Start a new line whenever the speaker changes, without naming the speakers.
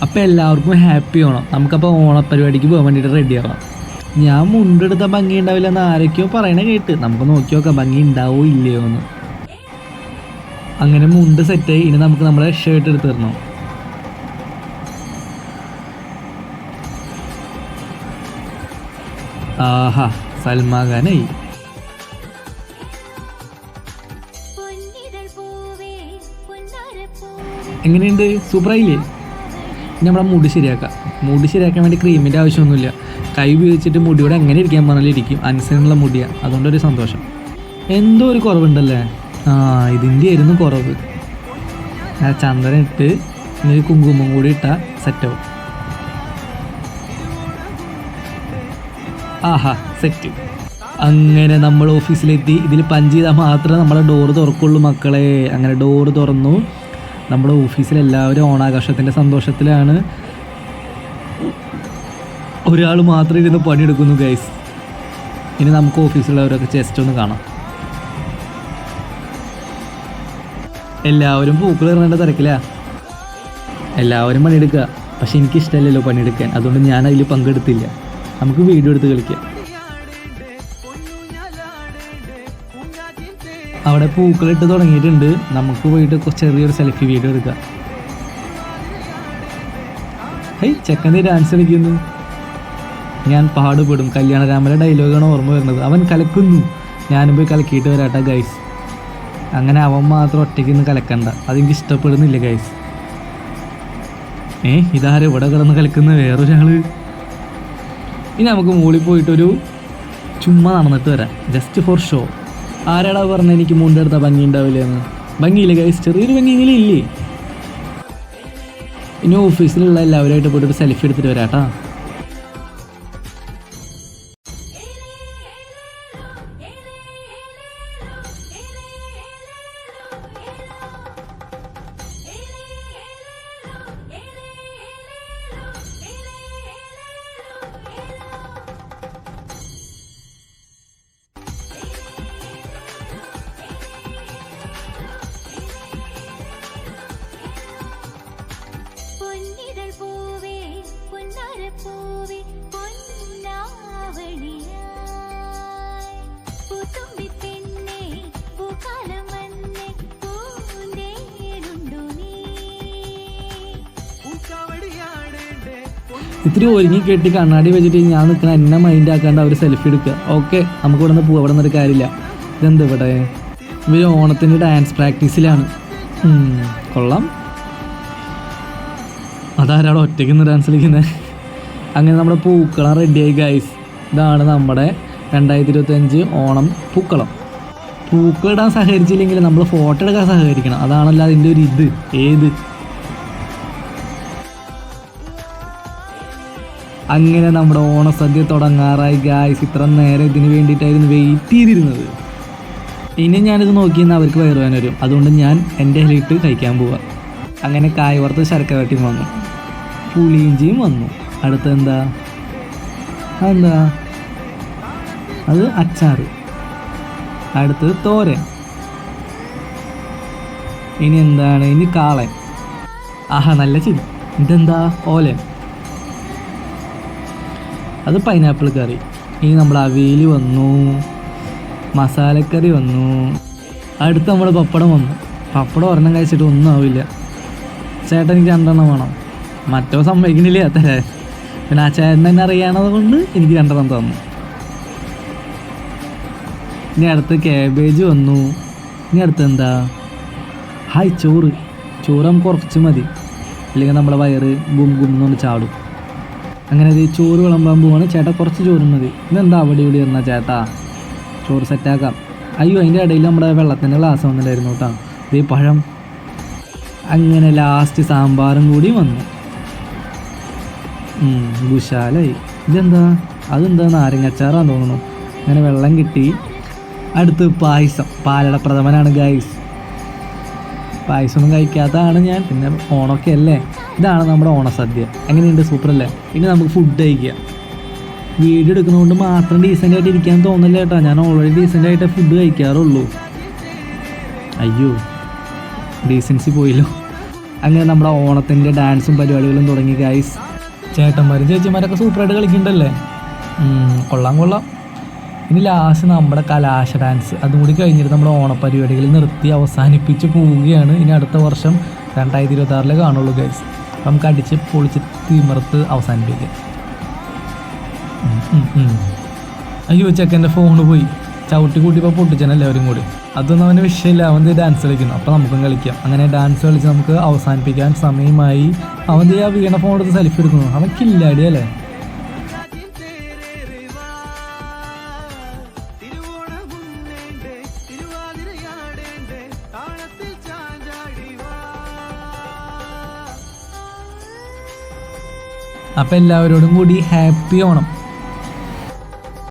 അപ്പോൾ എല്ലാവർക്കും ഹാപ്പി ഓണം. നമുക്കപ്പോൾ ഓണപ്പരിപാടിക്ക് പോകാൻ വേണ്ടിയിട്ട് റെഡിയാവാം. ഞാൻ മുണ്ടെടുത്ത ഭംഗി ഉണ്ടാവില്ല എന്ന് ആരൊക്കെയോ പറയണ കേട്ട്. നമുക്ക് നോക്കി നോക്കാം ഭംഗി ഉണ്ടാവോ ഇല്ലയോ എന്ന്. അങ്ങനെ മുണ്ട് സെറ്റായി. ഇനി നമുക്ക് നമ്മളെ ഷർട്ട് എടുത്ത് തരണം. ആഹാ, സൽമാൻ ഖാനായി. എങ്ങനെയുണ്ട്? സൂപ്പറായില്ലേ? നമ്മുടെ മുടി ശരിയാക്കാം. മുടി ശരിയാക്കാൻ വേണ്ടി ക്രീമിൻ്റെ ആവശ്യമൊന്നുമില്ല. കൈ ഉപയോഗിച്ചിട്ട് മുടിയോടെ എങ്ങനെ ഇരിക്കാൻ പറഞ്ഞാലും ഇരിക്കും. അനുസരണമുള്ള മുടിയാണ്, അതുകൊണ്ടൊരു സന്തോഷം. എന്തോ ഒരു കുറവുണ്ടല്ലേ? ഇതിൻ്റെ ആയിരുന്നു കുറവ്. ചന്ദനം ഇട്ട് ഇനി ഒരു കുങ്കുമം കൂടി ഇട്ടാൽ സെറ്റാവും. ആഹാ, സെറ്റ്. അങ്ങനെ നമ്മൾ ഓഫീസിലെത്തി. ഇതിൽ പഞ്ച് ചെയ്താൽ മാത്രമേ നമ്മളെ ഡോറ് തുറക്കുള്ളൂ മക്കളെ. അങ്ങനെ ഡോറ് തുറന്നു. നമ്മുടെ ഓഫീസിലെല്ലാവരും ഓണാഘോഷത്തിൻ്റെ സന്തോഷത്തിലാണ്. ഒരാൾ മാത്രം ഇരുന്ന് പണിയെടുക്കുന്നു ഗൈസ്. ഇനി നമുക്ക് ഓഫീസിലുള്ളവരൊക്കെ ജസ്റ്റ് ഒന്ന് കാണാം. എല്ലാവരും പൂക്കൾ ഇറങ്ങേണ്ട തിരക്കില്ല. എല്ലാവരും പണിയെടുക്കുക. പക്ഷെ എനിക്കിഷ്ടമല്ലല്ലോ പണിയെടുക്കാൻ, അതുകൊണ്ട് ഞാൻ അതിൽ പങ്കെടുത്തില്ല. നമുക്ക് വീഡിയോ എടുത്ത് കളിക്കാം. അവിടെ പൂക്കളിട്ട് തുടങ്ങിയിട്ടുണ്ട്. നമുക്ക് പോയിട്ട് ചെറിയൊരു സെൽഫി വീഡിയോ എടുക്കാം. ഹേയ്, ചെക്കൻ്റെ ഡാൻസ് കളിക്കുന്നു. ഞാൻ പാടുപെടും. കല്യാണരാമൻ്റെ ഡയലോഗാണ് ഓർമ്മ വരുന്നത്. അവൻ കലക്കുന്നു, ഞാനും പോയി കലക്കിയിട്ട് വരാട്ടാ ഗൈസ്. അങ്ങനെ അവൻ മാത്രം ഒറ്റയ്ക്ക് നിന്ന് കലക്കണ്ട, അതെനിക്ക് ഇഷ്ടപ്പെടുന്നില്ല ഗൈസ്. ഇതാരും ഇവിടെ കിടന്ന് കളിക്കുന്ന വേറൊരാള്. ഇനി നമുക്ക് മുകളിൽ പോയിട്ടൊരു ചുമ്മാ നടന്നിട്ട് വരാം, ജസ്റ്റ് ഫോർ ഷോ. ആരാടാ പറഞ്ഞത് എനിക്ക് മുണ്ടെടുത്ത ഭംഗി ഉണ്ടാവില്ല എന്ന്? ഭംഗിയില്ല ഗൈസ്, ചെറിയൊരു ഭംഗിയെങ്കിലും ഇല്ലേ? ഇനി ഓഫീസിലുള്ള എല്ലാവരുമായിട്ട് പോയിട്ടൊരു സെൽഫി എടുത്തിട്ട് വരാട്ടാ. ഇത്തിരി ഒരുങ്ങി കെട്ടി കണ്ണാടി വെച്ചിട്ട് ഞാൻ നിൽക്കുന്ന എന്നെ മൈൻഡ് ആക്കാണ്ട് അവർ സെൽഫി എടുക്കുക. ഓക്കെ, നമുക്ക് ഇവിടെ നിന്ന് പോവാം. ഇവിടെ നിന്നൊരു കാര്യമില്ല. ഇതെന്ത് ഇവിടെ? ഇവർ ഓണത്തിൻ്റെ ഡാൻസ് പ്രാക്ടീസിലാണ്. കൊള്ളാം. അതാരാണ് ഒറ്റയ്ക്ക് നിന്ന് ഡാൻസ് കളിക്കുന്നത്? അങ്ങനെ നമ്മുടെ പൂക്കളം റെഡിയായി ഗൈസ്. ഇതാണ് നമ്മുടെ 2025 ഓണം പൂക്കളം. പൂക്കളിടാൻ സഹകരിച്ചില്ലെങ്കിൽ നമ്മൾ ഫോട്ടോ എടുക്കാൻ സഹകരിക്കണം. അതാണല്ലോ അതിൻ്റെ ഒരു ഇത്. ഏത് അങ്ങനെ നമ്മുടെ ഓണസദ്യ തുടങ്ങാറായി ഗായ്സ്. ഇത്ര നേരം ഇതിന് വേണ്ടിയിട്ടായിരുന്നു വെയിറ്റ് ചെയ്തിരുന്നത്. ഇനി ഞാനിത് നോക്കിയെന്നാൽ അവർക്ക് വയറുവാൻ വരും. അതുകൊണ്ട് ഞാൻ എൻ്റെ ഇലയിട്ട് കഴിക്കാൻ പോവുക. അങ്ങനെ കായ് വറുത്ത് ശർക്കര വട്ടിയും വന്നു, പുളിയിഞ്ചിയും വന്നു. അടുത്തെന്താ? അതെന്താ? അത് അച്ചാറ്. അടുത്തത് തോരൻ. ഇനി എന്താണ്? ഇനി കാളൻ. ആഹാ, നല്ല ചിരി. ഇതെന്താ? ഓലൻ. അത് പൈനാപ്പിൾ കറി. ഇനി നമ്മൾ അവിയൽ വന്നു, മസാലക്കറി വന്നു. അടുത്ത് നമ്മൾ പപ്പടം വന്നു. പപ്പടം ഒരെണ്ണം കഴിച്ചിട്ട് ഒന്നും ആവില്ല. ചേട്ടൻ എനിക്ക് 2 വേണം. മറ്റോ സമ്മതിക്കണില്ല തരാൻ. പിന്നെ ആ ചേട്ടൻ തന്നെ അറിയണത് കൊണ്ട് എനിക്ക് 2 തന്നു. ഇനി അടുത്ത് കാബേജ് വന്നു. ഇനി അടുത്ത് എന്താ? ഹായ്, ചോറ്. ചോറ് നമുക്ക് കുറച്ച് മതി, അല്ലെങ്കിൽ നമ്മുടെ വയറ് ഗും ഗും എന്ന് ചാടും. അങ്ങനെ ഇത് ചോറ് വിളമ്പാൻ പോവാണ്. ചേട്ടാ കുറച്ച് ചോറ് മതി. ഇതെന്താ അവിടെ ഇവിടെ ഇരുന്നാൽ ചേട്ടാ? ചോറ് സെറ്റാക്കാം. അയ്യോ, അതിൻ്റെ ഇടയിൽ നമ്മുടെ വെള്ളത്തിൻ്റെ ഗ്ലാസ് വന്നിട്ടായിരുന്നു കേട്ടോ. ഇത് പഴം. അങ്ങനെ ലാസ്റ്റ് സാമ്പാറും കൂടി വന്നു. ഗുശാലായി. ഇതെന്താ? അതെന്താ? നാരങ്ങച്ചാറാന്ന് തോന്നുന്നു. അങ്ങനെ വെള്ളം കിട്ടി. അടുത്ത് പായസം. പാലട പ്രഥമനാണ് ഗൈസ്. പായസമൊന്നും കഴിക്കാത്തതാണ് ഞാൻ. പിന്നെ ഓണമൊക്കെ അല്ലേ. ഇതാണ് നമ്മുടെ ഓണസദ്യ. എങ്ങനെയുണ്ട്? സൂപ്പറല്ലേ? ഇനി നമുക്ക് ഫുഡ് കഴിക്കാം. വീഡിയോ എടുക്കുന്നതുകൊണ്ട് മാത്രം ഡീസൻ്റ് ആയിട്ട് ഇരിക്കാൻ തോന്നില്ല കേട്ടോ. ഞാൻ ഓൾറെഡി ഡീസൻ്റ് ആയിട്ട് ഫുഡ് കഴിക്കാറുള്ളൂ. അയ്യോ, ഡീസൻസി പോയില്ലോ. അങ്ങനെ നമ്മുടെ ഓണത്തിൻ്റെ ഡാൻസും പരിപാടികളും തുടങ്ങി ഗൈസ്. ചേട്ടന്മാരും ചേച്ചിമാരൊക്കെ സൂപ്പറായിട്ട് കളിക്കുന്നുണ്ടല്ലേ. കൊള്ളാം കൊള്ളാം. ഇനി ലാസ്റ്റ് നമ്മുടെ കലാശ ഡാൻസ് അതും കൂടി കഴിഞ്ഞിട്ട് നമ്മുടെ ഓണപ്പരിപാടികൾ നിർത്തി അവസാനിപ്പിച്ച് പോവുകയാണ്. ഇനി അടുത്ത വർഷം 2026 കാണുള്ളൂ ഗൈസ്. നമുക്ക് അടിച്ച് പൊളിച്ച് തിമിർത്ത് അവസാനിപ്പിക്കാം. അയ്യോ ചെക്കൻ്റെ ഫോണ് പോയി, ചവിട്ടി കൂട്ടിയപ്പോൾ പൊട്ടിച്ചാണ് എല്ലാവരും കൂടി. അതൊന്നും അവൻ്റെ വിഷയമില്ല, അവൻ ഡാൻസ് കളിക്കുന്നു. അപ്പോൾ നമുക്കും കളിക്കാം. അങ്ങനെ ഡാൻസ് കളിച്ച് നമുക്ക് അവസാനിപ്പിക്കാൻ സമയമായി. അവൻ ആ വീണ ഫോൺ എടുത്ത് സെൽഫി എടുക്കുന്നു. അവൻ കില്ലാടി അല്ലേ. അപ്പം എല്ലാവരോടും കൂടി ഹാപ്പി ഓണം.